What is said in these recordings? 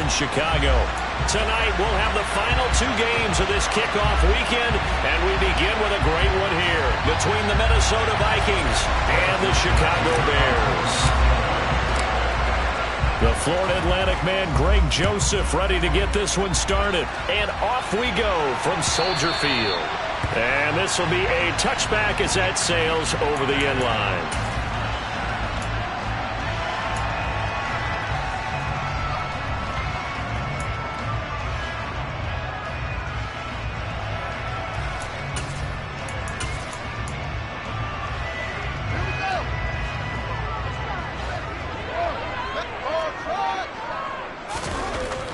Chicago. Tonight, we'll have the final 2 games of this kickoff weekend, and we begin with a great one here between the Minnesota Vikings and the Chicago Bears. The Florida Atlantic man, Greg Joseph, ready to get this one started. And off we go from Soldier Field. And this will be a touchback as that sails over the end line.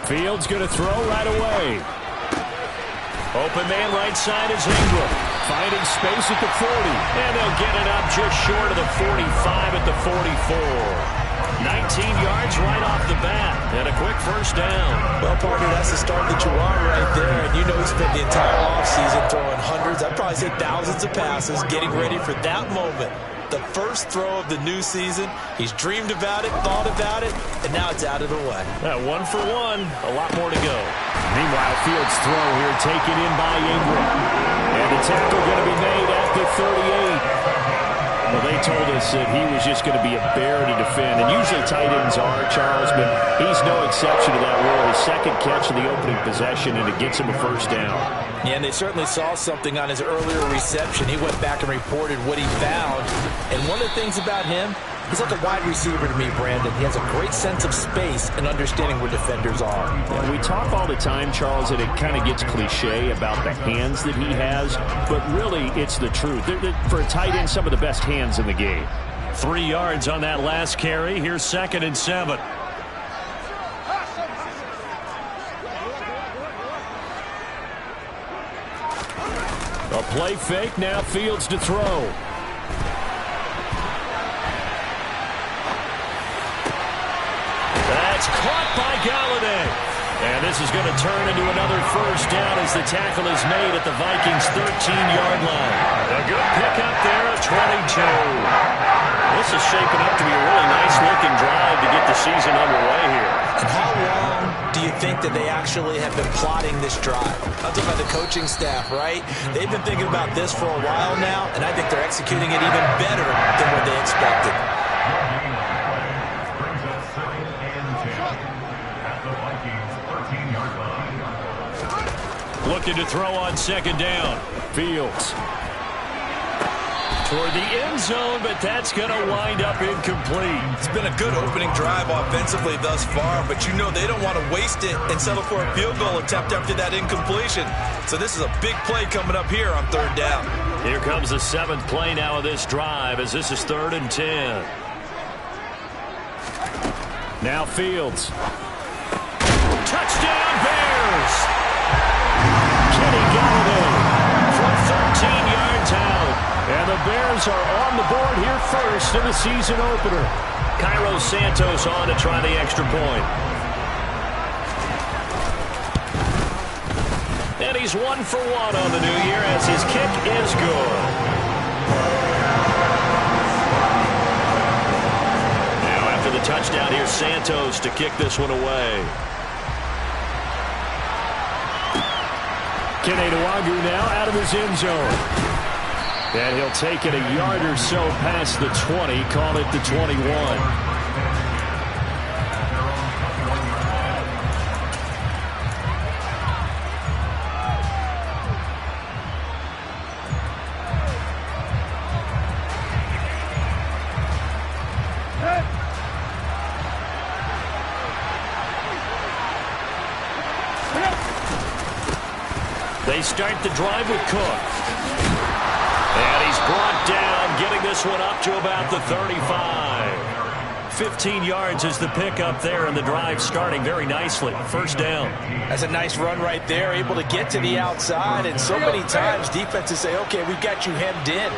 Fields going to throw right away. Open man right side is Ingram. Finding space at the 40. And they'll get it up just short of the 45 at the 44. 19 yards right off the bat. And a quick first down. Well, partner, that's the start that you want right there. And you know he spent the entire offseason throwing hundreds, I'd probably say thousands of passes, getting ready for that moment. The first throw of the new season. He's dreamed about it, thought about it, and now it's out of the way. 1 for 1. A lot more to go. Meanwhile, Fields' throw here taken in by Ingram. And the tackle going to be made at the 38. Well, they told us that he was just going to be a bear to defend. And usually tight ends are, Charles, but he's no exception to that rule. His second catch of the opening possession, and it gets him a first down. Yeah, and they certainly saw something on his earlier reception. He went back and reported what he found. And one of the things about him, he's like a wide receiver to me, Brandon. He has a great sense of space and understanding where defenders are. Yeah, we talk all the time, Charles, that it kind of gets cliche about the hands that he has, but really it's the truth. For a tight end, some of the best hands in the game. 3 yards on that last carry. Here's 2nd and 7. A play fake, now Fields to throw. That's caught by Galladay. And this is going to turn into another first down as the tackle is made at the Vikings' 13-yard line. A good pickup there at 22. This is shaping up to be a really nice-looking drive to get the season underway here. And how long do you think that they actually have been plotting this drive? I'm talking about the coaching staff, right? They've been thinking about this for a while now, and I think they're executing it even better than what they expected. Looking to throw on 2nd down. Fields. Toward the end zone, but that's going to wind up incomplete. It's been a good opening drive offensively thus far, but you know they don't want to waste it and settle for a field goal attempt after that incompletion. So this is a big play coming up here on 3rd down. Here comes the 7th play now of this drive as this is 3rd and 10. Now Fields. Touchdown Bears! Kenny Galladay from 13 yards out. And the Bears are on the board here first in the season opener. Cairo Santos on to try the extra point. And he's 1 for 1 on the new year as his kick is good. Now after the touchdown, here's Santos to kick this one away. Kene Nwangwu now out of his end zone. And he'll take it a yard or so past the 20, call it the 21. They start the drive with Cook. And he's brought down, getting this one up to about the 35. 15 yards is the pickup there, and the drive starting very nicely. First down. That's a nice run right there, able to get to the outside, and so many times defenses say, okay, we've got you hemmed in.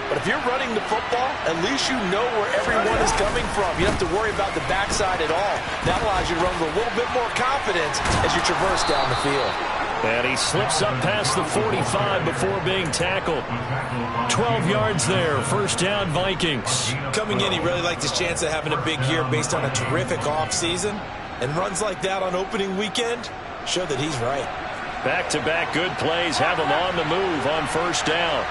But if you're running the football, at least you know where everyone is coming from. You don't have to worry about the backside at all. That allows you to run with a little bit more confidence as you traverse down the field. And he slips up past the 45 before being tackled. 12 yards there. First down, Vikings. Coming in, he really liked his chance of having a big year based on a terrific offseason. And runs like that on opening weekend show that he's right. Back-to-back good plays have him on the move on first down.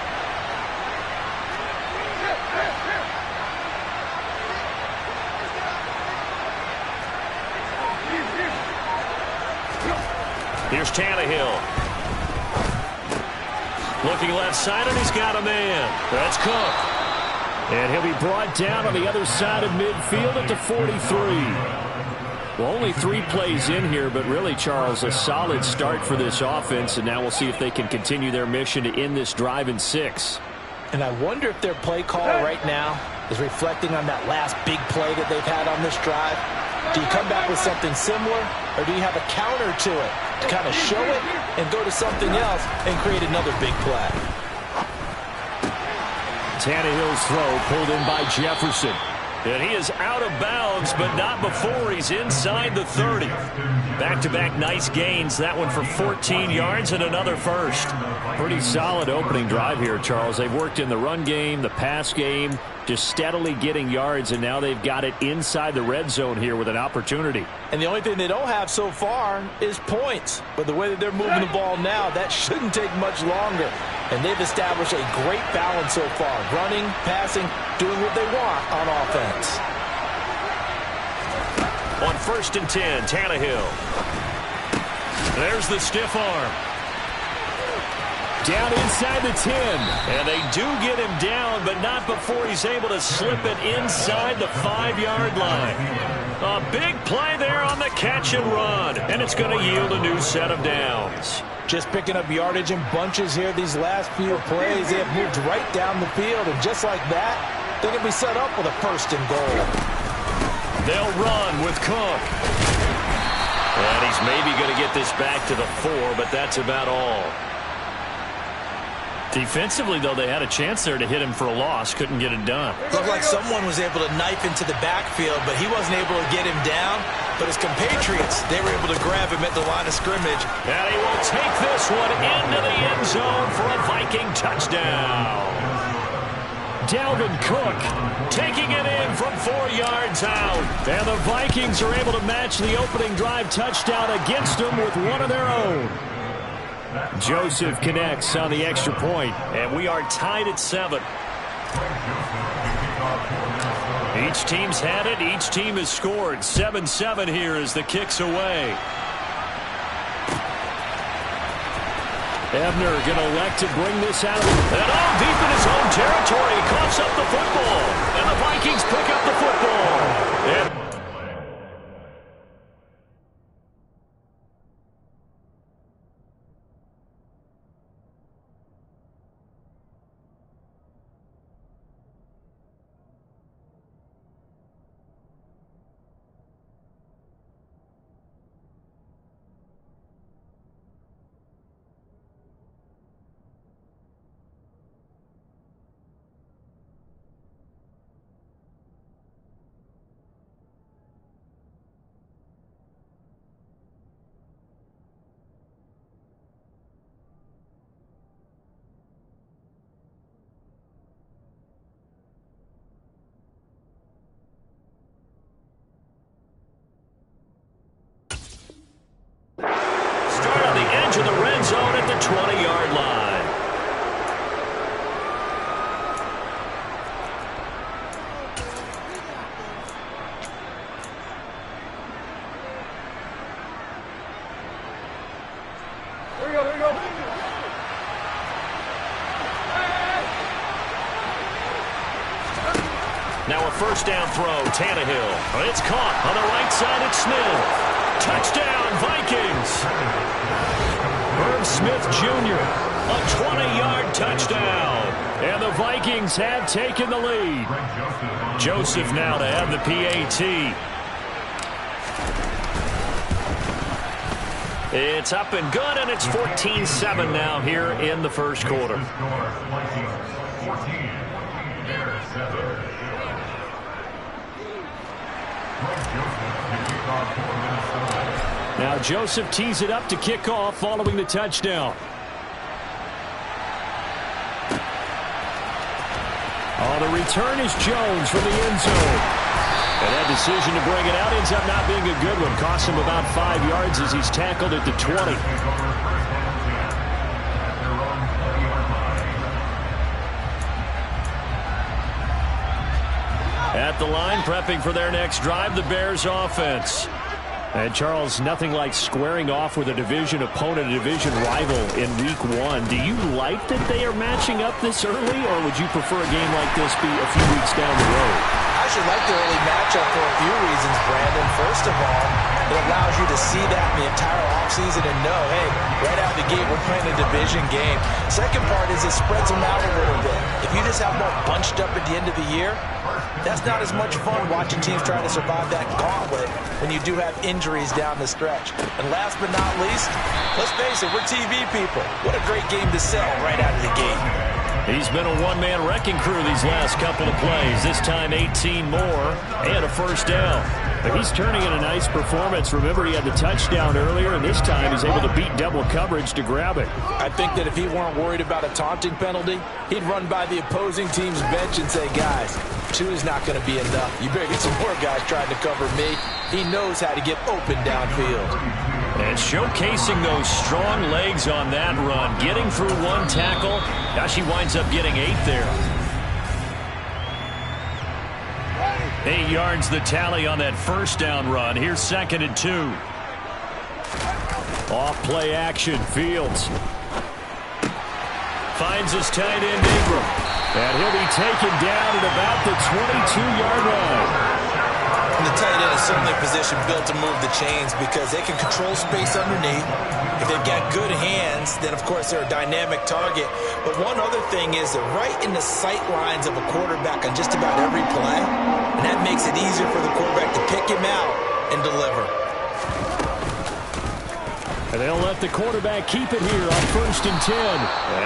Here's Tannehill. Looking left side, and he's got a man. That's Cook. And he'll be brought down on the other side of midfield at the 43. Well, only 3 plays in here, but really, Charles, a solid start for this offense, and now we'll see if they can continue their mission to end this drive in 6. And I wonder if their play caller right now is reflecting on that last big play that they've had on this drive. Do you come back with something similar, or do you have a counter to it to kind of show it and go to something else and create another big play? Tannehill's throw pulled in by Jefferson. And he is out of bounds, but not before he's inside the 30. Back-to-back nice gains. That one for 14 yards and another first. Pretty solid opening drive here, Charles. They've worked in the run game, the pass game, just steadily getting yards, and now they've got it inside the red zone here with an opportunity. And the only thing they don't have so far is points. But the way that they're moving the ball now, that shouldn't take much longer. And they've established a great balance so far. Running, passing, doing what they want on offense. On 1st and 10, Tannehill. There's the stiff arm. Down inside the 10. And they do get him down, but not before he's able to slip it inside the 5-yard line. A big play there on the catch and run. And it's going to yield a new set of downs. Just picking up yardage in bunches here these last few plays. They have moved right down the field, and just like that, they're going to be set up with a 1st and goal. They'll run with Cook. And he's maybe going to get this back to the 4, but that's about all. Defensively, though, they had a chance there to hit him for a loss. Couldn't get it done. Looked like someone was able to knife into the backfield, but he wasn't able to get him down. But his compatriots, they were able to grab him at the line of scrimmage. And he will take this one into the end zone for a Viking touchdown. Dalvin Cook taking it in from 4 yards out. And the Vikings are able to match the opening drive touchdown against them with one of their own. Joseph connects on the extra point, and we are tied at 7. Each team's had it. Each team has scored. 7-7 here as the kick's away. Ebner going to elect to bring this out. And all deep in his own territory. He coughs up the football. And the Vikings pick up the football. And to the red zone at the 20-yard line. Here we go, here we go. Now a first down throw, Tannehill. It's caught on the right side. It's Smith. Touchdown, Vikings. Herb Smith Jr., a 20-yard touchdown. And the Vikings have taken the lead. Joseph now to have the PAT. It's up and good, and it's 14-7 now here in the first quarter. Now Joseph tees it up to kick off following the touchdown. On the return is Jones from the end zone. And that decision to bring it out ends up not being a good one. Costs him about 5 yards as he's tackled at the 20. At the line, prepping for their next drive, the Bears offense. And Charles, nothing like squaring off with a division opponent, a division rival in week 1. Do you like that they are matching up this early, or would you prefer a game like this be a few weeks down the road? I should like the early matchup for a few reasons, Brandon. First of all, it allows you to see that in the entire offseason and know, hey, right out of the gate, we're playing a division game. Second part is it spreads them out a little bit. If you just have them all bunched up at the end of the year, that's not as much fun watching teams try to survive that gauntlet when you do have injuries down the stretch. And last but not least, let's face it, we're TV people. What a great game to sell right out of the gate. He's been a one-man wrecking crew these last couple of plays. This time 18 more and a first down. But he's turning in a nice performance. Remember, he had the touchdown earlier, and this time he's able to beat double coverage to grab it. I think that if he weren't worried about a taunting penalty, he'd run by the opposing team's bench and say, guys, 2 is not going to be enough. You better get some more guys trying to cover me. He knows how to get open downfield. And showcasing those strong legs on that run. Getting through 1 tackle. Gosh, he winds up getting 8 there. 8 yards the tally on that first down run. Here's 2nd and 2. Off play action. Fields finds his tight end Ingram. And he'll be taken down at about the 22-yard line. And the tight end is certainly a position built to move the chains because they can control space underneath. If they've got good hands, then of course they're a dynamic target. But one other thing is they're right in the sight lines of a quarterback on just about every play. And that makes it easier for the quarterback to pick him out and deliver. And they'll let the quarterback keep it here on 1st and 10.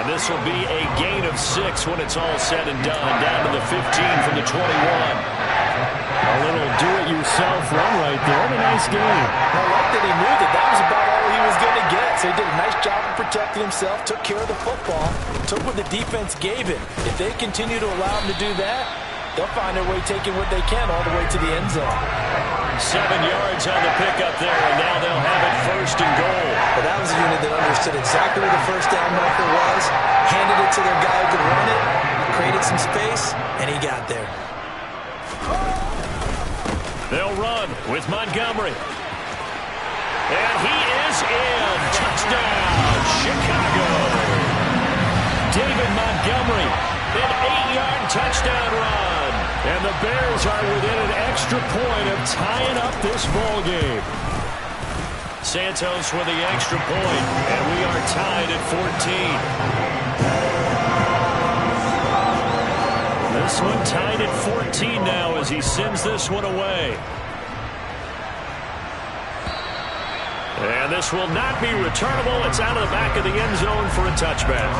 And this will be a gain of 6 when it's all said and done. Down to the 15 from the 21. A little do-it-yourself run right there. What a nice game. I like that he knew that was about all he was going to get. So he did a nice job of protecting himself, took care of the football, took what the defense gave him. If they continue to allow him to do that, they'll find their way taking what they can all the way to the end zone. 7 yards on the pickup there, and now they'll have it 1st and goal. But that was a unit that understood exactly where the first down marker was, handed it to their guy who could run it, created some space, and he got there. They'll run with Montgomery. And he is in. Touchdown, Chicago. David Montgomery, an 8-yard touchdown run. And the Bears are within an extra point of tying up this ball game. Santos with the extra point, and we are tied at 14. This one tied at 14 now as he sends this one away. And this will not be returnable. It's out of the back of the end zone for a touchback.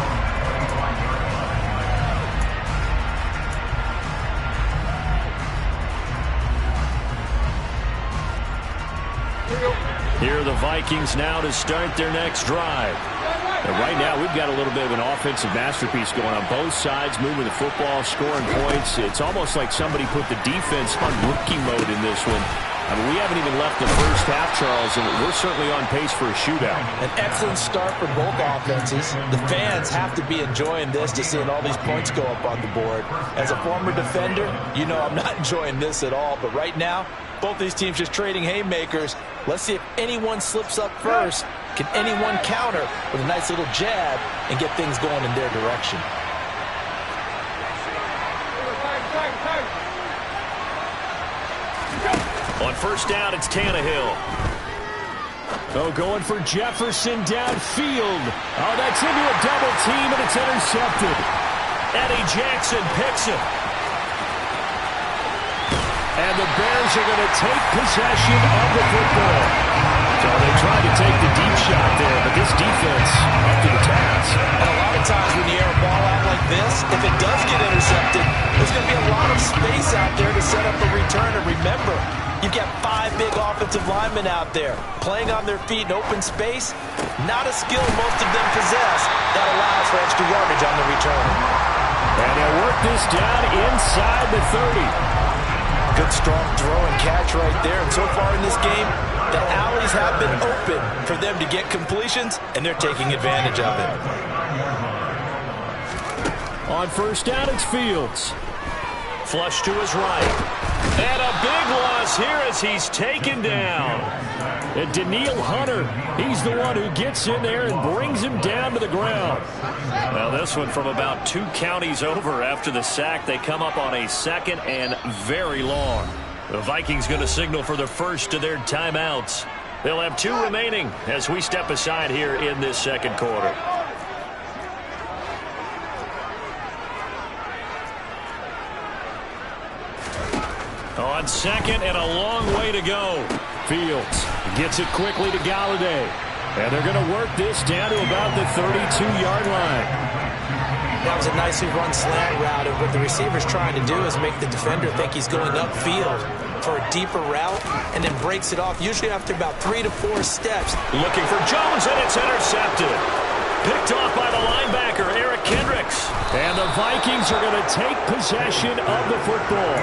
Here are the Vikings now to start their next drive. And right now, we've got a little bit of an offensive masterpiece going on both sides, moving the football, scoring points. It's almost like somebody put the defense on rookie mode in this one. I mean, we haven't even left the first half, Charles, and we're certainly on pace for a shootout. An excellent start for both offenses. The fans have to be enjoying this to seeing all these points go up on the board. As a former defender, you know I'm not enjoying this at all. But right now, both these teams just trading haymakers. Let's see if anyone slips up first. Can anyone counter with a nice little jab and get things going in their direction? On first down, it's Tannehill. Oh, going for Jefferson downfield. Oh, that's into a double team, and it's intercepted. Eddie Jackson picks it. And the Bears are going to take possession of the football. So they tried to take the deep shot there, but this defense up to the task. And a lot of times when you air a ball out like this, if it does get intercepted, there's going to be a lot of space out there to set up a return. And remember, you've got 5 big offensive linemen out there playing on their feet in open space. Not a skill most of them possess that allows for extra yardage on the return. And they'll work this down inside the 30. Good, strong throw and catch right there. And so far in this game, the alleys have been open for them to get completions, and they're taking advantage of it. On first down, it's Fields. Flush to his right. And a big loss here as he's taken down. And Danielle Hunter, he's the one who gets in there and brings him down to the ground. Now this one from about 2 counties over after the sack. They come up on a 2nd and very long. The Vikings going to signal for the first of their timeouts. They'll have 2 remaining as we step aside here in this second quarter. On 2nd and a long way to go. Fields gets it quickly to Galladay. And they're going to work this down to about the 32-yard line. That was a nicely run slant route, and what the receiver's trying to do is make the defender think he's going upfield for a deeper route and then breaks it off, usually after about 3 to 4 steps. Looking for Jones, and it's intercepted. Picked off by the linebacker, Eric Kendricks. And the Vikings are going to take possession of the football.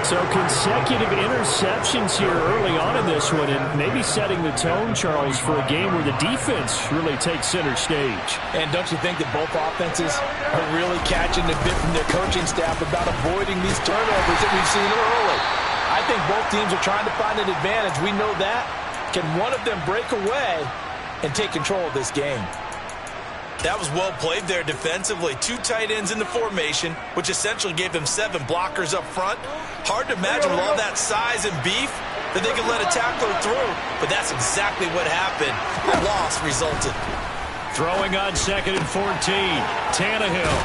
So consecutive interceptions here early on in this one, and maybe setting the tone, Charles, for a game where the defense really takes center stage. And don't you think that both offenses are really catching the bit from their coaching staff about avoiding these turnovers that we've seen early? I think both teams are trying to find an advantage. We know that. Can one of them break away and take control of this game? That was well played there defensively. 2 tight ends in the formation, which essentially gave them 7 blockers up front. Hard to imagine with all that size and beef that they could let a tackler through, but that's exactly what happened. A loss resulted. Throwing on 2nd and 14, Tannehill.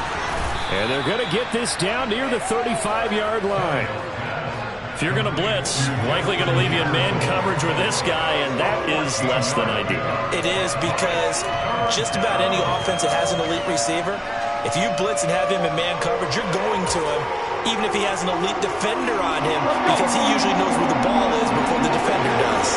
And they're going to get this down near the 35-yard line. If you're going to blitz, likely going to leave you in man coverage with this guy, and that is less than ideal. It is, because just about any offense that has an elite receiver, if you blitz and have him in man coverage, you're going to him, even if he has an elite defender on him, because he usually knows where the ball is before the defender does.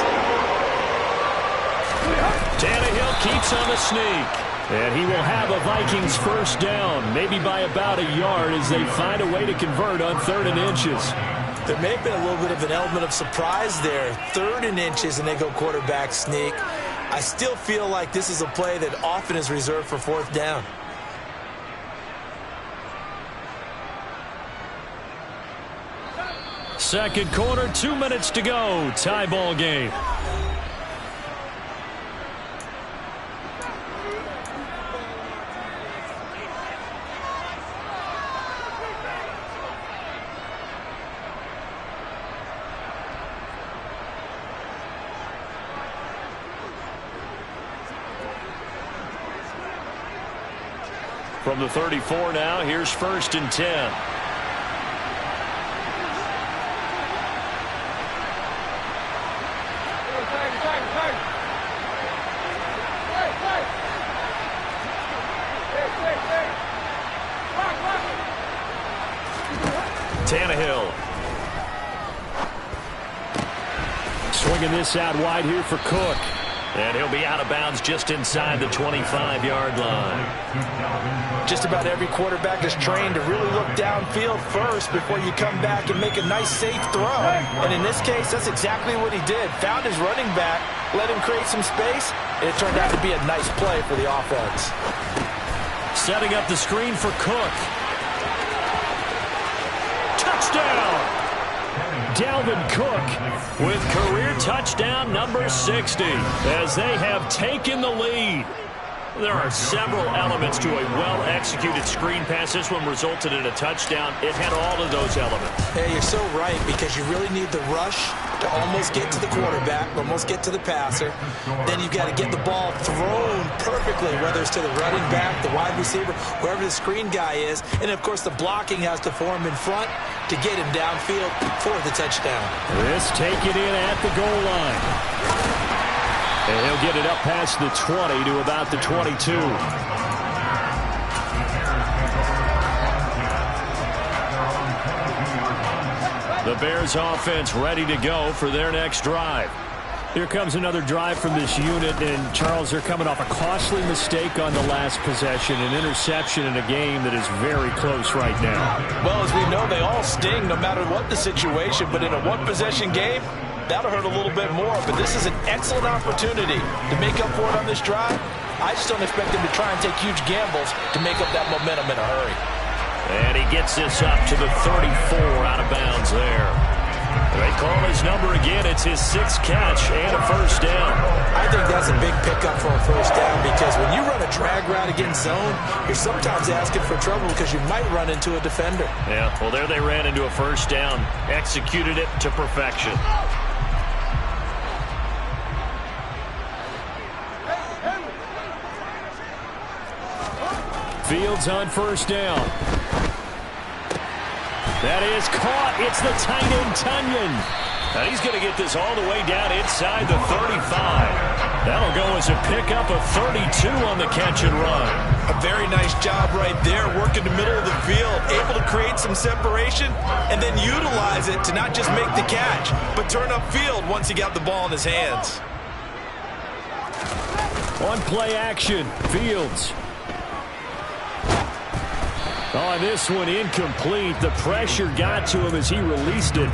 Tannehill keeps on the sneak. And he will have a Vikings first down, maybe by about a yard, as they find a way to convert on 3rd and inches. There may have been a little bit of an element of surprise there. 3rd and inches, and they go quarterback sneak. I still feel like this is a play that often is reserved for 4th down. Second quarter, 2 minutes to go. Tie ball game. From the 34 now, here's 1st and 10. Tannehill. Swinging this out wide here for Cook. And he'll be out of bounds just inside the 25-yard line. Just about every quarterback is trained to really look downfield first before you come back and make a nice, safe throw. And in this case, that's exactly what he did. Found his running back, let him create some space, and it turned out to be a nice play for the offense. Setting up the screen for Cook. Touchdown! Dalvin Cook with career touchdown number 60 as they have taken the lead. There are several elements to a well-executed screen pass. This one resulted in a touchdown. It had all of those elements. Hey, you're so right, because you really need the rush to almost get to the quarterback, almost get to the passer. Then you've got to get the ball thrown perfectly, whether it's to the running back, the wide receiver, whoever the screen guy is. And, of course, the blocking has to form in front to get him downfield for the touchdown. This taken in at the goal line. And he'll get it up past the 20 to about the 22. The Bears offense ready to go for their next drive. Here comes another drive from this unit, and Charles, they're coming off a costly mistake on the last possession, an interception in a game that is very close right now. Well, as we know, they all sting no matter what the situation, but in a one-possession game, that'll hurt a little bit more. But this is an excellent opportunity to make up for it on this drive. I just don't expect them to try and take huge gambles to make up that momentum in a hurry. And he gets this up to the 34 out of bounds there. They call his number again. It's his 6th catch and a first down. I think that's a big pickup for a first down because when you run a drag route against zone, you're sometimes asking for trouble because you might run into a defender. Yeah, well, there they ran into a first down. Executed it to perfection. Fields on first down. That is caught. It's the tight end, Tonyan. And he's going to get this all the way down inside the 35. That'll go as a pickup of 32 on the catch and run. A very nice job right there, working the middle of the field, able to create some separation and then utilize it to not just make the catch, but turn upfield once he got the ball in his hands. On play action, Fields. On this one, incomplete. The pressure got to him as he released it,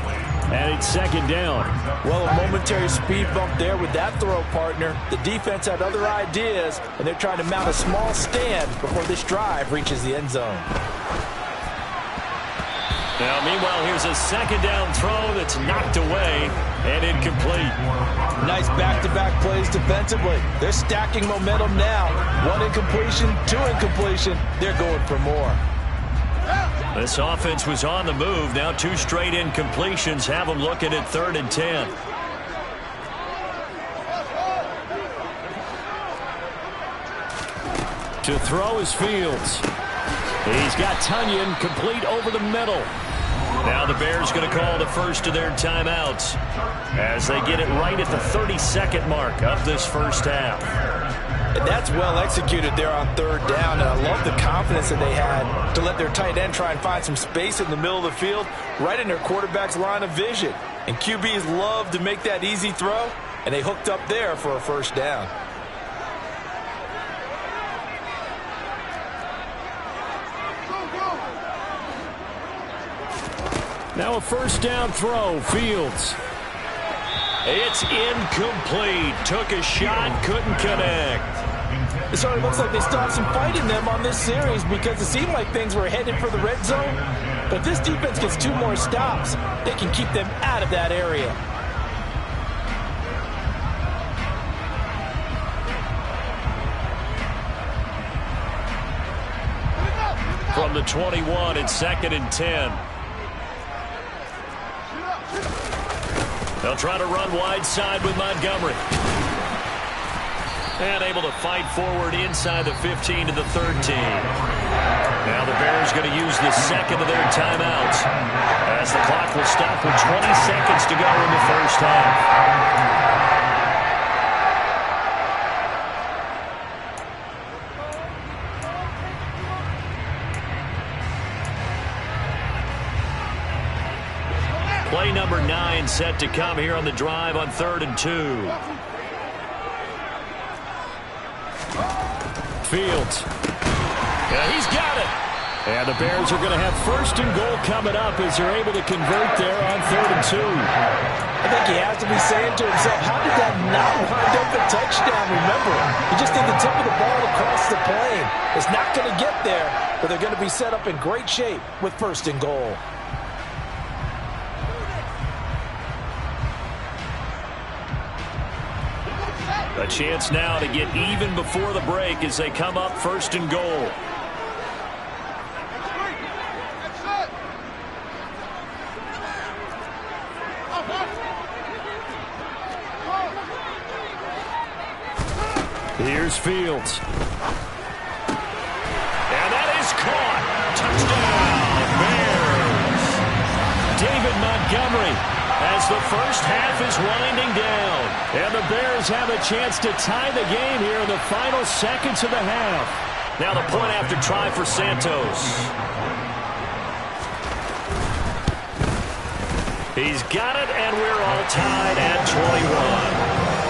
and it's second down. Well, a momentary speed bump there with that throw, partner. The defense had other ideas, and they're trying to mount a small stand before this drive reaches the end zone. Now, meanwhile, here's a second down throw that's knocked away and incomplete. Nice back-to-back plays defensively. They're stacking momentum now. 1 incompletion, 2 incompletion. They're going for more. This offense was on the move. Now 2 straight incompletions have them looking at 3rd and 10. To throw is Fields. He's got Tonyan complete over the middle. Now the Bears going to call the first of their timeouts as they get it right at the 32nd mark of this first half. And that's well executed there on 3rd down, and I love the confidence that they had to let their tight end try and find some space in the middle of the field, right in their quarterback's line of vision. And QBs love to make that easy throw, and they hooked up there for a first down. Now a first down throw, Fields. It's incomplete. Took a shot, couldn't connect. It sort of looks like they stopped some fight in them on this series because it seemed like things were headed for the red zone. But if this defense gets 2 more stops, they can keep them out of that area. From the 21, it's 2nd and 10. They'll try to run wide side with Montgomery. And able to fight forward inside the 15 to the 13. Now the Bears going to use the second of their timeouts as the clock will stop with 20 seconds to go in the first half. Play number 9 set to come here on the drive on 3rd and 2. Fields. Yeah, he's got it. And the Bears are going to have 1st and goal coming up as they're able to convert there on 3rd and 2. I think he has to be saying to himself, how did that not wind up a touchdown? Remember, you just need the tip of the ball across the plane. It's not going to get there, but they're going to be set up in great shape with 1st and goal. A chance now to get even before the break as they come up 1st and goal. Here's Fields. And that is caught. Touchdown, Bears. David Montgomery as the first half is winding down. And the Bears have a chance to tie the game here in the final seconds of the half. Now the point after try for Santos. He's got it, and we're all tied at 21.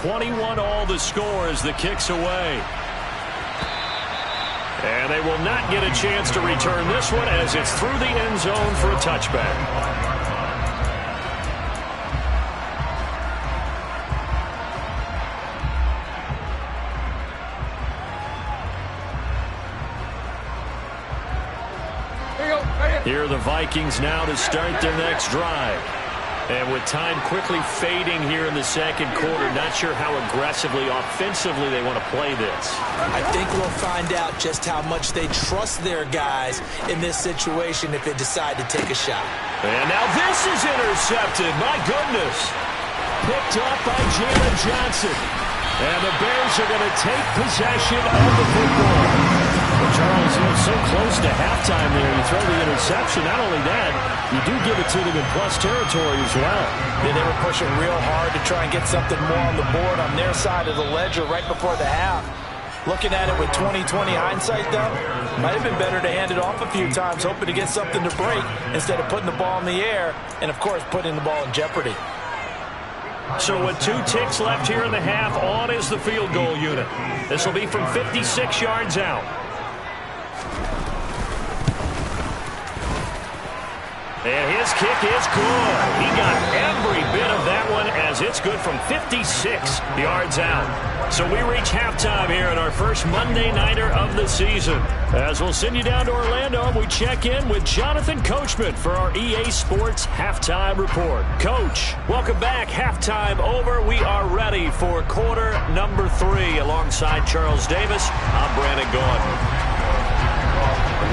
21-all the score as the kick's away. And they will not get a chance to return this one as it's through the end zone for a touchback. Here are the Vikings now to start their next drive. And with time quickly fading here in the second quarter, not sure how aggressively, offensively they want to play this. I think we'll find out just how much they trust their guys in this situation if they decide to take a shot. And now this is intercepted. My goodness. Picked up by Jalen Johnson. And the Bears are going to take possession of the football. Well, Charles, so close to halftime there. You throw the interception. Not only that, you do give it to them in plus territory as well. Yeah, they were pushing real hard to try and get something more on the board on their side of the ledger right before the half. Looking at it with 20/20 hindsight, though, might have been better to hand it off a few times, hoping to get something to break instead of putting the ball in the air and, of course, putting the ball in jeopardy. So with 2 ticks left here in the half, on is the field goal unit. This will be from 56 yards out. And his kick is good. He got every bit of that one as it's good from 56 yards out. So we reach halftime here in our first Monday Nighter of the season. As we'll send you down to Orlando, and we check in with Jonathan Coachman for our EA Sports Halftime Report. Coach, welcome back. Halftime over. We are ready for quarter number 3. Alongside Charles Davis, I'm Brandon Gaudin.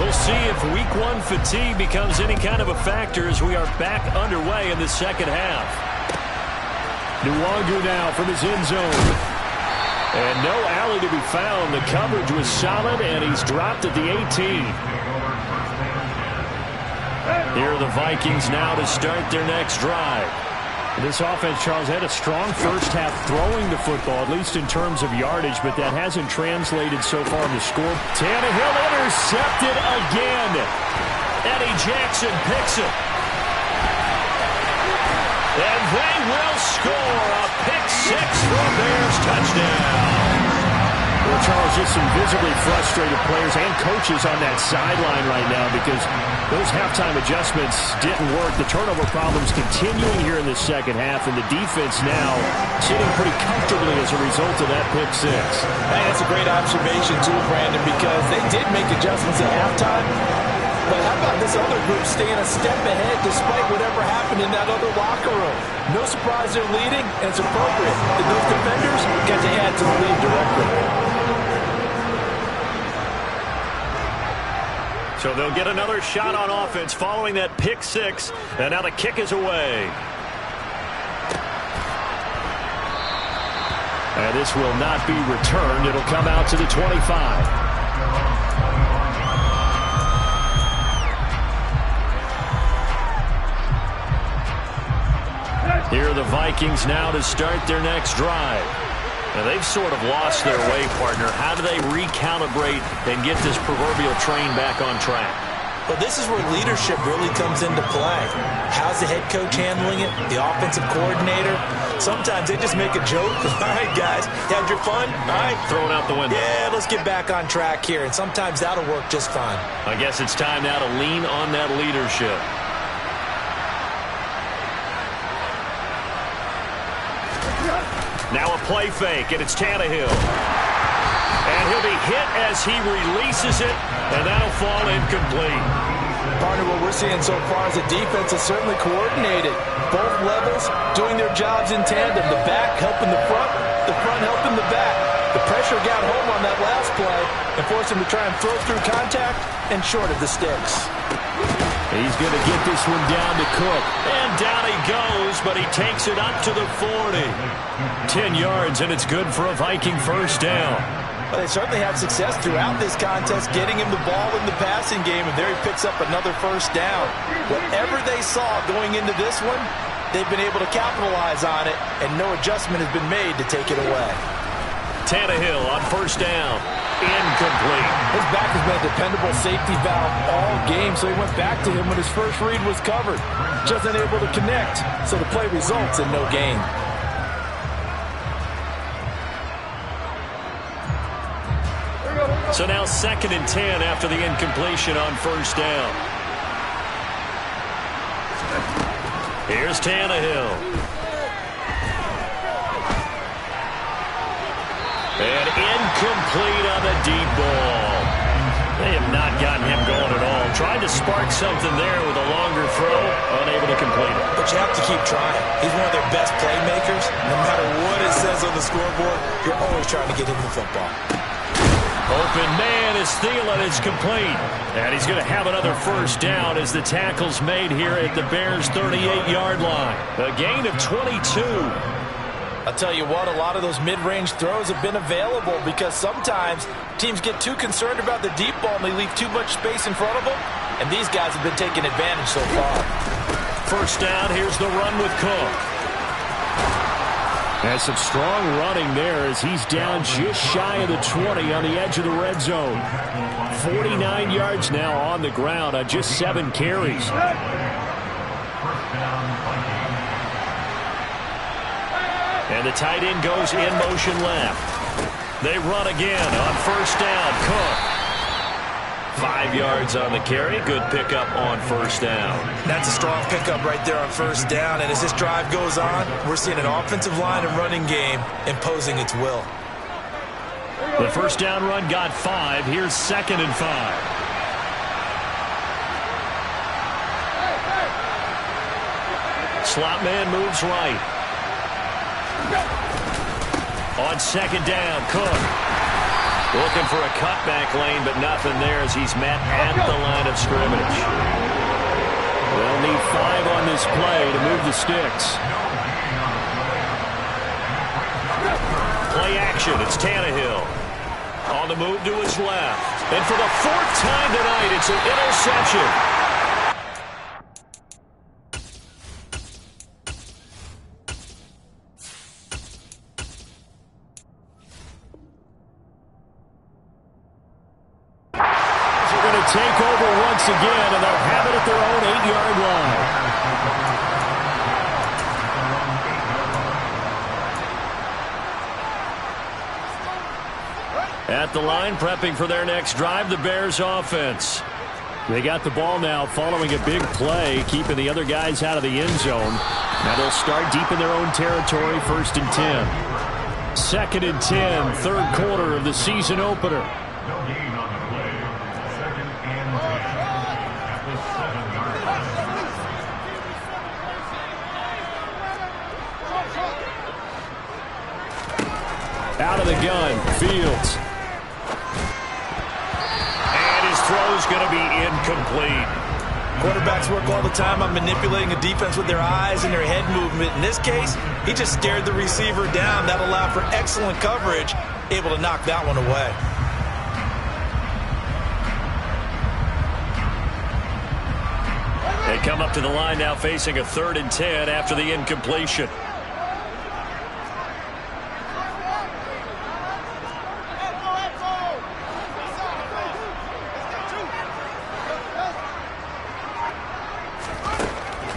We'll see if week 1 fatigue becomes any kind of a factor as we are back underway in the second half. Nwangu now from his end zone. And no alley to be found. The coverage was solid, and he's dropped at the 18. Here are the Vikings now to start their next drive. This offense, Charles, had a strong first half throwing the football, at least in terms of yardage, but that hasn't translated so far in the score. Tannehill intercepted again. Eddie Jackson picks it. And they will score a pick 6 for a Bears touchdown. Well, Charles, just some visibly frustrated players and coaches on that sideline right now because those halftime adjustments didn't work. The turnover problems continuing here in the second half, and the defense now sitting pretty comfortably as a result of that pick 6. Hey, that's a great observation, too, Brandon, because they did make adjustments at halftime. But how about this other group staying a step ahead despite whatever happened in that other locker room? No surprise they're leading, and it's appropriate that those defenders got to add to the lead directly. So they'll get another shot on offense following that pick 6, and now the kick is away. And this will not be returned. It'll come out to the 25. Here are the Vikings now to start their next drive. Now they've sort of lost their way, partner. How do they recalibrate and get this proverbial train back on track? Well, this is where leadership really comes into play. How's the head coach handling it? The offensive coordinator? Sometimes they just make a joke. All right, guys, had your fun? All right. Throw it out the window. Yeah, let's get back on track here. And sometimes that'll work just fine. I guess it's time now to lean on that leadership. Now a play fake, and it's Tannehill. And he'll be hit as he releases it, and that'll fall incomplete. Partner, what we're seeing so far is the defense is certainly coordinated. Both levels doing their jobs in tandem. The back helping the front helping the back. The pressure got home on that last play and forced him to try and throw through contact and short of the sticks. He's going to get this one down to Cook. And down he goes, but he takes it up to the 40. 10 yards, and it's good for a Viking first down. Well, they certainly had success throughout this contest, getting him the ball in the passing game, and there he picks up another first down. Whatever they saw going into this one, they've been able to capitalize on it, and no adjustment has been made to take it away. Tannehill on first down. Incomplete. His back has been a dependable safety valve all game, so he went back to him when his first read was covered. Just unable to connect, so the play results in no gain. So now 2nd and 10 after the incompletion on first down. Here's Tannehill. And incomplete on the deep ball. They have not gotten him going at all. Tried to spark something there with a longer throw, unable to complete it. But you have to keep trying. He's one of their best playmakers. No matter what it says on the scoreboard, you're always trying to get him the football. Open man is Thielen. It's complete. And he's going to have another first down as the tackle's made here at the Bears' 38-yard line. A gain of 22. I'll tell you what, a lot of those mid-range throws have been available because sometimes teams get too concerned about the deep ball and they leave too much space in front of them, and these guys have been taking advantage so far. First down, here's the run with Cook. Has some strong running there as he's down just shy of the 20 on the edge of the red zone. 49 yards now on the ground on just 7 carries. And the tight end goes in motion left. They run again on first down. Cook. 5 yards on the carry. Good pickup on first down. That's a strong pickup right there on first down. And as this drive goes on, we're seeing an offensive line and running game imposing its will. The first down run got 5. Here's 2nd and 5. Slot man moves right. On second down, Cook. Looking for a cutback lane, but nothing there as he's met at the line of scrimmage. They'll need 5 on this play to move the sticks. Play action, it's Tannehill. On the move to his left. And for the 4th time tonight, it's an interception. Take over once again, and they'll have it at their own 8-yard line. At the line, prepping for their next drive, the Bears offense. They got the ball now following a big play, keeping the other guys out of the end zone. Now they'll start deep in their own territory, 1st and 10. 2nd and 10, 3rd quarter of the season opener. Out of the gun, Fields. And his throw's going to be incomplete. Quarterbacks work all the time on manipulating a defense with their eyes and their head movement. In this case, he just stared the receiver down. That allowed for excellent coverage, able to knock that one away. They come up to the line now facing a 3rd and 10 after the incompletion.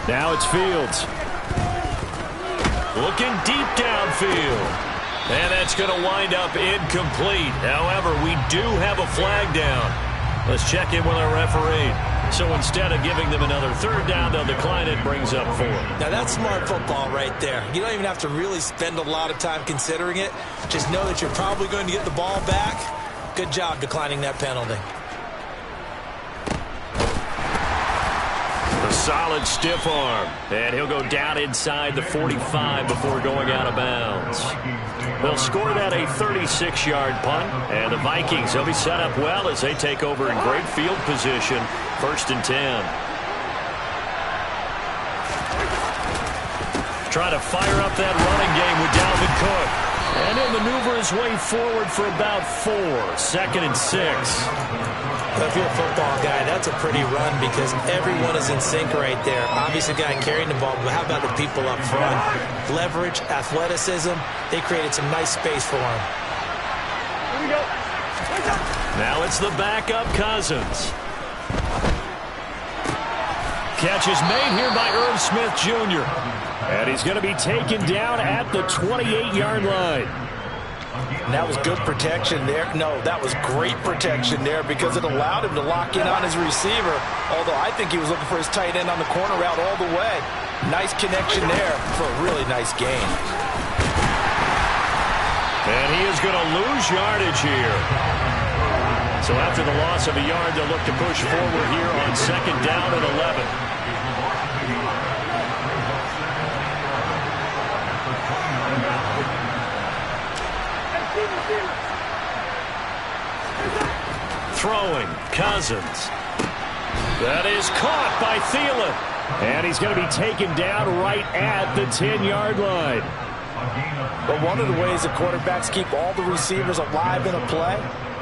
Now it's Fields. Looking deep downfield. And that's going to wind up incomplete. However, we do have a flag down. Let's check in with our referee. So instead of giving them another 3rd down, they'll decline it, brings up 4. Now that's smart football right there. You don't even have to really spend a lot of time considering it. Just know that you're probably going to get the ball back. Good job declining that penalty. A solid stiff arm. And he'll go down inside the 45 before going out of bounds. They'll score that a 36-yard punt. And the Vikings, they'll be set up well as they take over in great field position. 1st and 10. Trying to fire up that running game with Dalvin Cook. And he'll maneuver his way forward for about 4. 2nd and 6. If you're a football guy, that's a pretty run because everyone is in sync right there. Obviously, the guy carrying the ball, but how about the people up front? Leverage, athleticism, they created some nice space for him. Here we go. Now it's the backup Cousins. Catch is made here by Irv Smith Jr. And he's going to be taken down at the 28-yard line. And that was good protection there. No, that was great protection there because it allowed him to lock in on his receiver, although I think he was looking for his tight end on the corner route all the way. Nice connection there for a really nice gain. And he is going to lose yardage here. So after the loss of a yard, they'll look to push forward here on 2nd down and 11. Throwing, Cousins. That is caught by Thielen. And he's going to be taken down right at the 10-yard line. But one of the ways the quarterbacks keep all the receivers alive in a play,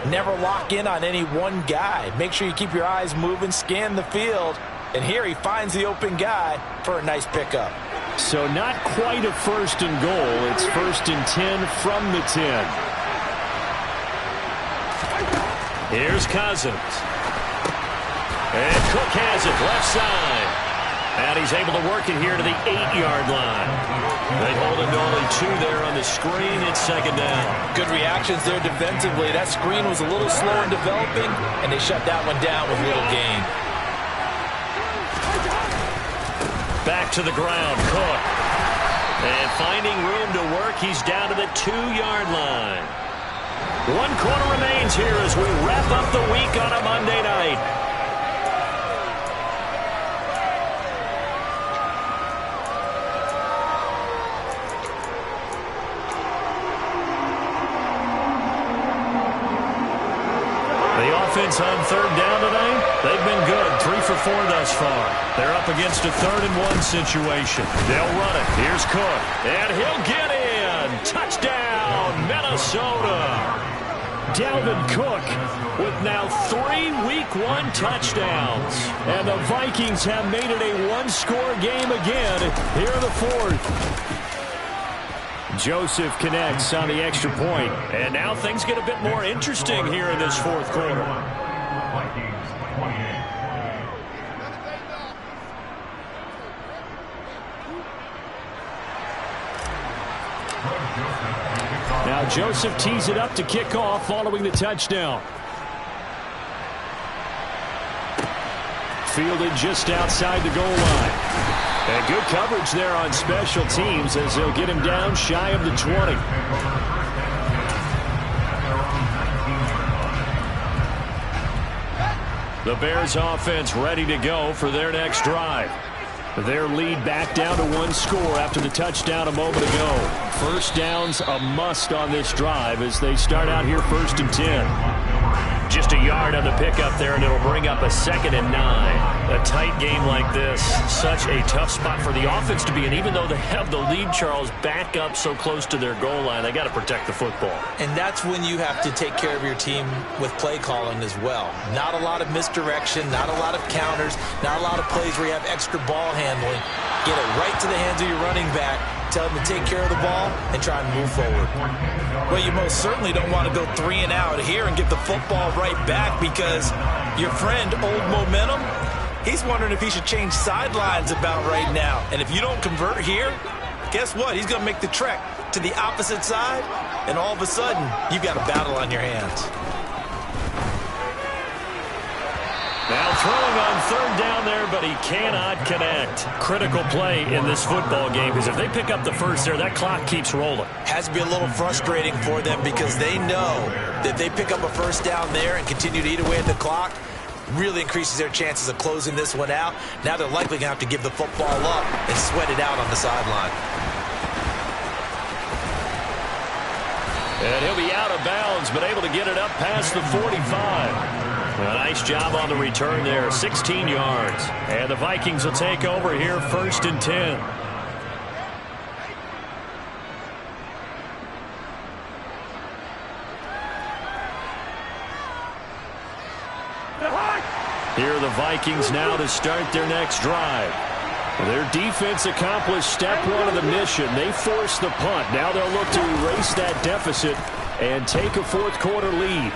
never lock in on any one guy. Make sure you keep your eyes moving, scan the field. And here he finds the open guy for a nice pickup. So not quite a 1st and goal. It's 1st and 10 from the 10. Here's Cousins. And Cook has it left side. And he's able to work it here to the 8-yard line. They hold him to only 2 there on the screen. It's 2nd down. Good reactions there defensively. That screen was a little slow in developing, and they shut that one down with little gain. Back to the ground, Cook. And finding room to work, he's down to the 2-yard line. 1 quarter remains here as we wrap up the week on a Monday night. Offense on 3rd down tonight. They've been good. 3 for 4 thus far. They're up against a 3rd and 1 situation. They'll run it. Here's Cook. And he'll get in. Touchdown, Minnesota. Dalvin Cook with now 3 Week 1 touchdowns. And the Vikings have made it a 1-score game again here in the 4th. Joseph connects on the extra point. And now things get a bit more interesting here in this 4th quarter. Now Joseph tees it up to kick off following the touchdown. Fielded just outside the goal line. And good coverage there on special teams as they'll get him down shy of the 20. The Bears offense ready to go for their next drive. Their lead back down to 1 score after the touchdown a moment ago. 1st down's a must on this drive as they start out here 1st and 10. Just a yard on the pickup there, and it'll bring up a 2nd and 9. A tight game like this, such a tough spot for the offense to be in. Even though they have the lead, Charles, back up so close to their goal line, they got to protect the football. And that's when you have to take care of your team with play calling as well. Not a lot of misdirection, not a lot of counters, not a lot of plays where you have extra ball handling. Get it right to the hands of your running back. Tell him to take care of the ball and try and move forward. Well, you most certainly don't want to go 3 and out here and get the football right back because your friend, Old Momentum, he's wondering if he should change sidelines about right now. And if you don't convert here, guess what? He's going to make the trek to the opposite side, and all of a sudden, you've got a battle on your hands. Now throwing on 3rd down there, but he cannot connect. Critical play in this football game because if they pick up the 1st there, that clock keeps rolling. Has to be a little frustrating for them because they know that they pick up a 1st down there and continue to eat away at the clock, really increases their chances of closing this one out. Now they're likely going to have to give the football up and sweat it out on the sideline. And he'll be out of bounds, but able to get it up past the 45. A nice job on the return there, 16 yards. And the Vikings will take over here 1st and 10. Here are the Vikings now to start their next drive. Their defense accomplished step 1 of the mission. They forced the punt. Now they'll look to erase that deficit and take a 4th quarter lead.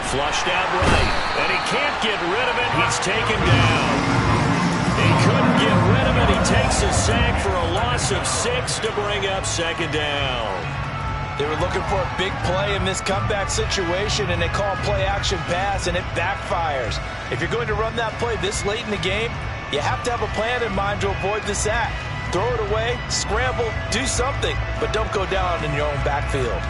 Flushed out right, and he can't get rid of it. He's taken down. He couldn't get rid of it. He takes a sack for a loss of 6 to bring up 2nd down. They were looking for a big play in this comeback situation, and they call play action pass, and it backfires. If you're going to run that play this late in the game, you have to have a plan in mind to avoid the sack. Throw it away, scramble, do something, but don't go down in your own backfield.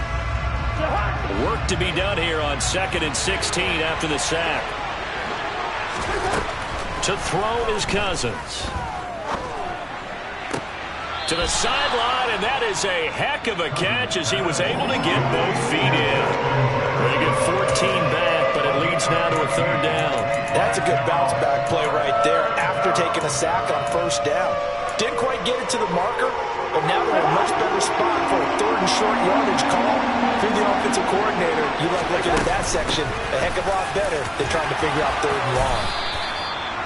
Work to be done here on 2nd and 16 after the sack. To throw is Cousins. To the sideline, and that is a heck of a catch as he was able to get both feet in. They get 14 back, but it leads now to a 3rd down. That's a good bounce-back play right there after taking a sack on 1st down. Didn't quite get it to the marker, but now they're in a much better spot for a 3rd and short yardage call. Through the offensive coordinator, you like looking at that section a heck of a lot better than trying to figure out 3rd and long.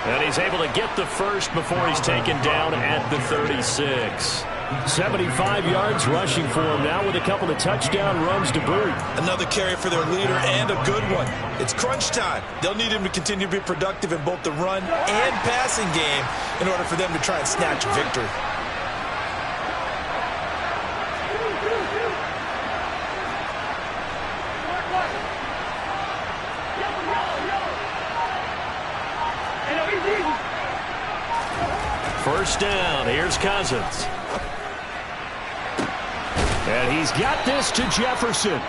And he's able to get the first before he's taken down at the 36. 75 yards rushing for him now with a couple of touchdown runs to boot. Another carry for their leader and a good one. It's crunch time. They'll need him to continue to be productive in both the run and passing game in order for them to try and snatch victory. First down, here's Cousins. And he's got this to Jefferson.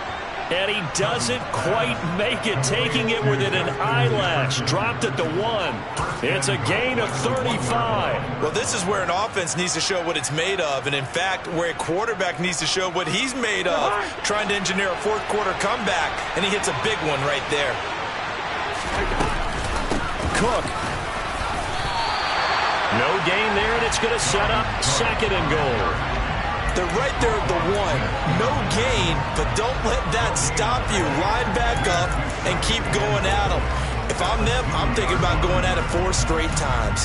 And he doesn't quite make it, taking it within an eyelash. Dropped at the 1. It's a gain of 35. Well, this is where an offense needs to show what it's made of. And, in fact, where a quarterback needs to show what he's made of. Trying to engineer a 4th quarter comeback. And he hits a big one right there. Cook. No gain there, and it's going to set up 2nd and goal. They're right there at the 1. No gain, but don't let that stop you. Line back up and keep going at them. If I'm them, I'm thinking about going at it 4 straight times.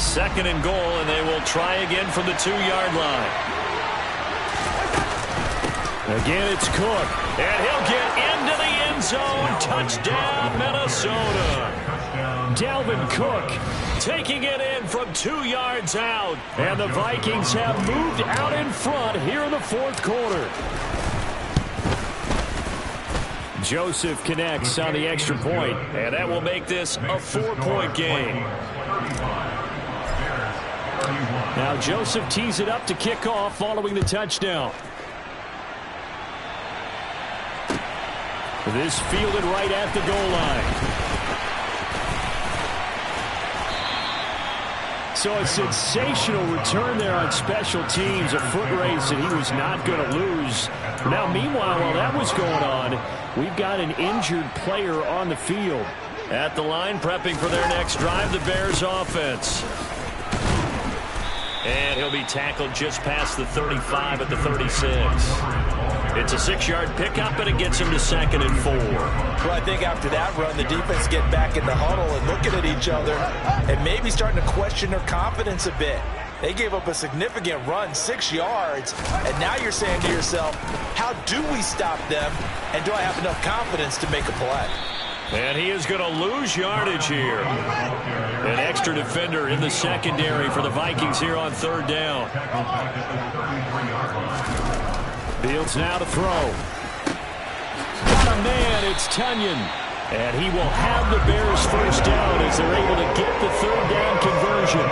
Second and goal, and they will try again from the 2-yard line. Again, it's Cook, and he'll get into the end zone. Touchdown, Minnesota. Dalvin Cook taking it in from 2 yards out, and the Vikings have moved out in front here in the 4th quarter. Joseph connects on the extra point, and that will make this a 4-point game. Now Joseph tees it up to kick off following the touchdown. This fielded right at the goal line. So a sensational return there on special teams, a foot race that he was not going to lose. Now, meanwhile, while that was going on, we've got an injured player on the field. At the line, prepping for their next drive, the Bears offense. And he'll be tackled just past the 35 at the 36. It's a 6-yard pickup, and it gets him to 2nd and 4. Well, I think after that run, the defense get back in the huddle and looking at each other and maybe starting to question their confidence a bit. They gave up a significant run, 6 yards, and now you're saying to yourself, how do we stop them, and do I have enough confidence to make a play? And he is going to lose yardage here. An extra defender in the secondary for the Vikings here on 3rd down. Fields now to throw. Got a man, it's Tunyon. And he will have the Bears first down as they're able to get the 3rd down conversion.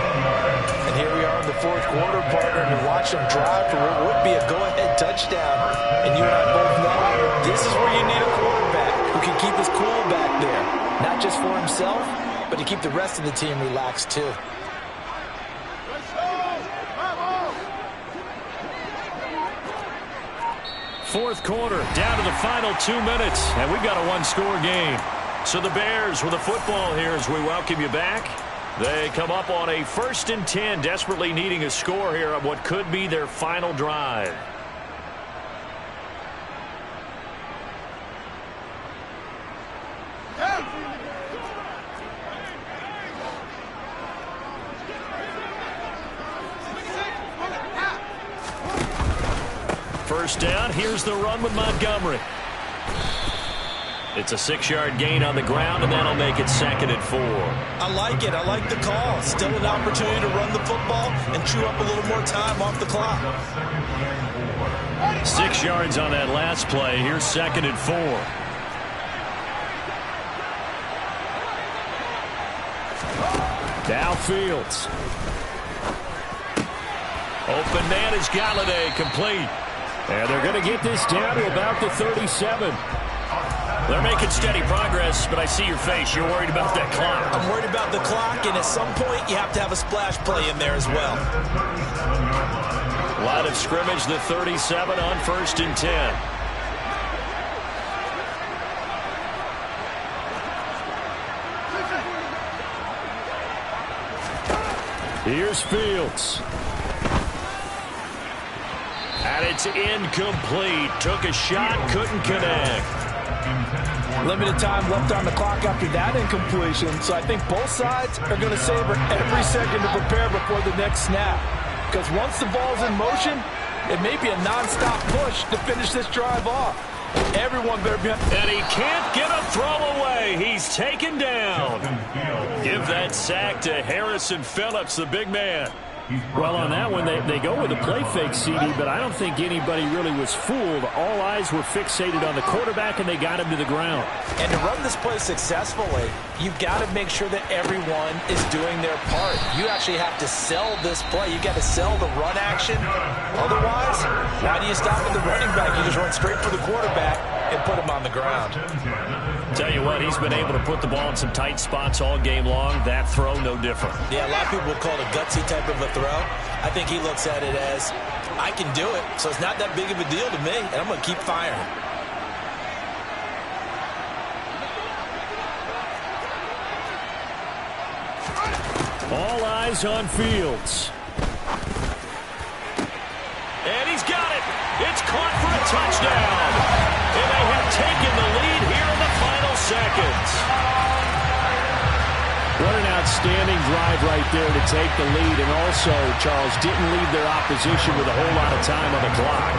And here we are in the 4th quarter, partner, and watch them drive for what would be a go-ahead touchdown. And you and I both know this is where you need a quarterback who can keep his cool back there. Not just for himself, but to keep the rest of the team relaxed too. Fourth quarter, down to the final 2 minutes, and we've got a 1-score game. So the Bears with the football here as we welcome you back. They come up on a 1st and 10, desperately needing a score here on what could be their final drive. First down, here's the run with Montgomery. It's a 6-yard gain on the ground, and that'll make it 2nd and 4. I like it. I like the call. Still an opportunity to run the football and chew up a little more time off the clock. 6 yards on that last play. Here's 2nd and 4. Downfield. Open man is Galladay, complete. And they're going to get this down to about the 37. They're making steady progress, but I see your face. You're worried about that clock. I'm worried about the clock, and at some point you have to have a splash play in there as well. Line of scrimmage, the 37 on 1st and 10. Here's Fields. And it's incomplete. Took a shot, couldn't connect. Limited time left on the clock after that incompletion, so I think both sides are going to savor every second to prepare before the next snap. Because once the ball's in motion, it may be a non-stop push to finish this drive off. Everyone better be... And he can't get a throw away. He's taken down. Give that sack to Harrison Phillips, the big man. Well, on that one, they go with a play fake, CD, but I don't think anybody really was fooled. All eyes were fixated on the quarterback, and they got him to the ground. And to run this play successfully, you've got to make sure that everyone is doing their part. You actually have to sell this play. You've got to sell the run action. Otherwise, why do you stop at the running back? You just run straight for the quarterback and put him on the ground. Tell you what, he's been able to put the ball in some tight spots all game long. That throw, no different. Yeah, a lot of people would call it a gutsy type of a throw. I think he looks at it as, I can do it, so it's not that big of a deal to me, and I'm going to keep firing. All eyes on Fields. And he's got it. It's caught for a touchdown. And they have taken the lead here in the final seconds. What an outstanding drive right there to take the lead. And also, Charles, didn't leave their opposition with a whole lot of time on the clock.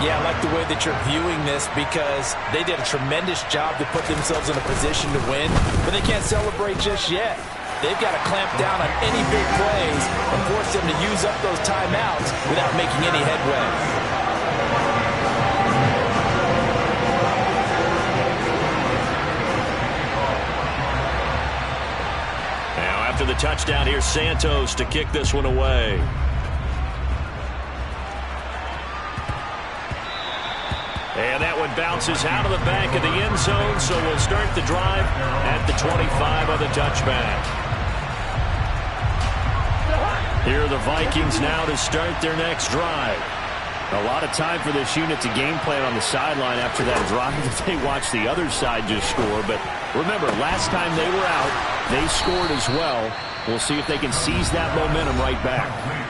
Yeah, I like the way that you're viewing this because they did a tremendous job to put themselves in a position to win, but they can't celebrate just yet. They've got to clamp down on any big plays and force them to use up those timeouts without making any headway. After the touchdown, here's Santos to kick this one away. And that one bounces out of the back of the end zone, so we'll start the drive at the 25 on the touchback. Here are the Vikings now to start their next drive. A lot of time for this unit to game plan on the sideline after that drive that they watched the other side just score. But remember, last time they were out, they scored as well. We'll see if they can seize that momentum right back.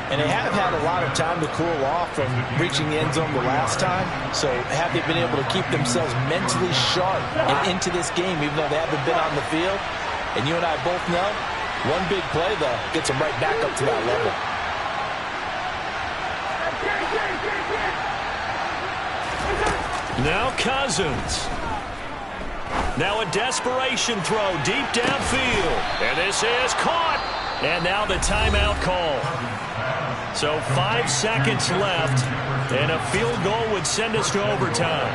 And they have had a lot of time to cool off from reaching the end zone the last time. So have they been able to keep themselves mentally sharp and into this game, even though they haven't been on the field? And you and I both know, one big play, though, gets them right back up to that level. Now Cousins. Now a desperation throw deep downfield. And this is caught. And now the timeout call. So 5 seconds left. And a field goal would send us to overtime.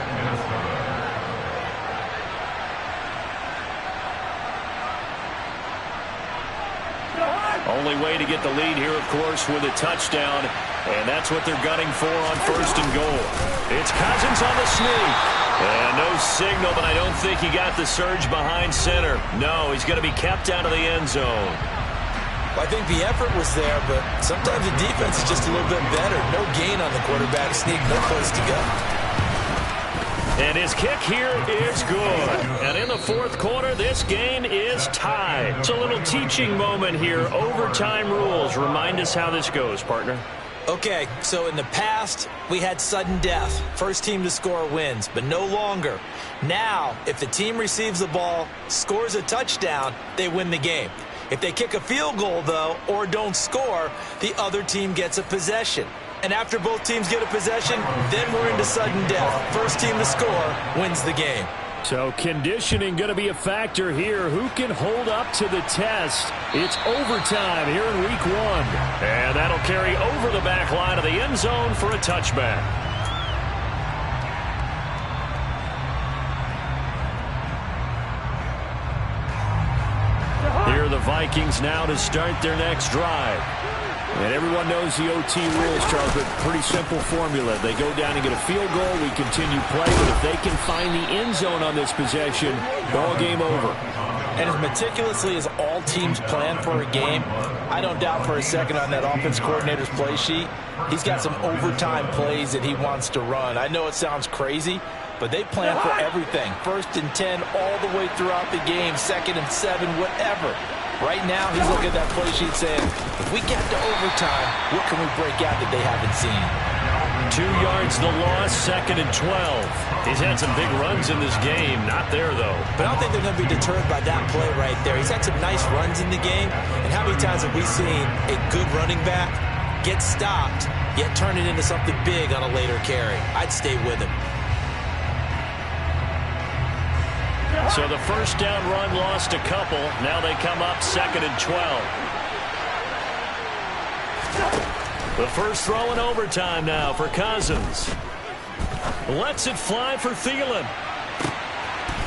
Only way to get the lead here, of course, with a touchdown. And that's what they're gunning for on 1st and goal. It's Cousins on the sneak. And no signal, but I don't think he got the surge behind center. No, he's going to be kept out of the end zone. Well, I think the effort was there, but sometimes the defense is just a little bit better. No gain on the quarterback sneak, no place to go. And his kick here is good. And in the 4th quarter, this game is tied. It's a little teaching moment here. Overtime rules. Remind us how this goes, partner. Okay, so in the past, we had sudden death. First team to score wins, but no longer. Now, if the team receives the ball, scores a touchdown, they win the game. If they kick a field goal, though, or don't score, the other team gets a possession. And after both teams get a possession, then we're into sudden death. First team to score wins the game. So conditioning going to be a factor here. Who can hold up to the test? It's overtime here in week 1. And that'll carry over the back line of the end zone for a touchback. Here are the Vikings now to start their next drive. And everyone knows the OT rules, Charles, but pretty simple formula. They go down and get a field goal, we continue play, but if they can find the end zone on this possession, ball game over. And as meticulously as all teams plan for a game, I don't doubt for a second on that offense coordinator's play sheet, he's got some overtime plays that he wants to run. I know it sounds crazy, but they plan for everything. 1st and 10 all the way throughout the game, 2nd and 7, whatever. Right now, he's looking at that play sheet saying, if we get to overtime, what can we break out that they haven't seen? 2 yards the loss, 2nd and 12. He's had some big runs in this game. Not there, though. But I don't think they're going to be deterred by that play right there. He's had some nice runs in the game. And how many times have we seen a good running back get stopped, yet turn it into something big on a later carry? I'd stay with him. So the first down run lost a couple. Now they come up 2nd and 12. The first throw in overtime now for Cousins. Lets it fly for Thielen.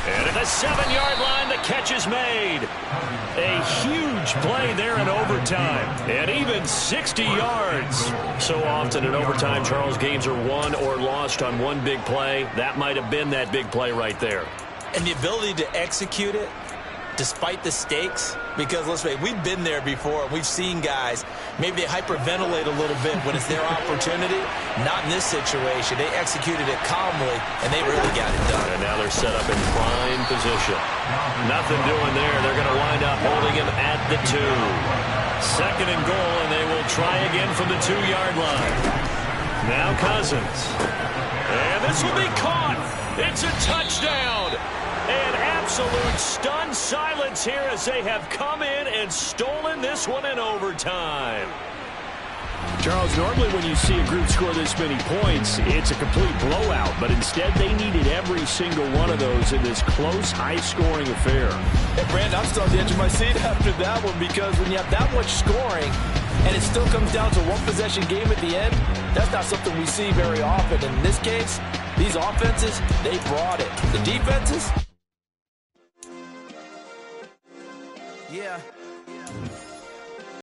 And at the 7-yard line, the catch is made. A huge play there in overtime. And even 60 yards. So often in overtime, Charles, games are won or lost on one big play. That might have been that big play right there. And the ability to execute it despite the stakes, because let's face it, we've been there before. We've seen guys, maybe they hyperventilate a little bit when it's their opportunity. Not in this situation. They executed it calmly, and they really got it done. And now they're set up in prime position. Nothing doing there. They're going to wind up holding him at the 2. 2nd and goal, and they will try again from the 2-yard line. Now Cousins. And this will be caught. It's a touchdown. An absolute stunned silence here as they have come in and stolen this one in overtime. Charles, normally when you see a group score this many points, it's a complete blowout. But instead, they needed every single one of those in this close, high-scoring affair. Hey, Brandon, I'm still on the edge of my seat after that one because when you have that much scoring and it still comes down to one-possession game at the end, that's not something we see very often. In this case, these offenses, they brought it. The defenses, Yeah.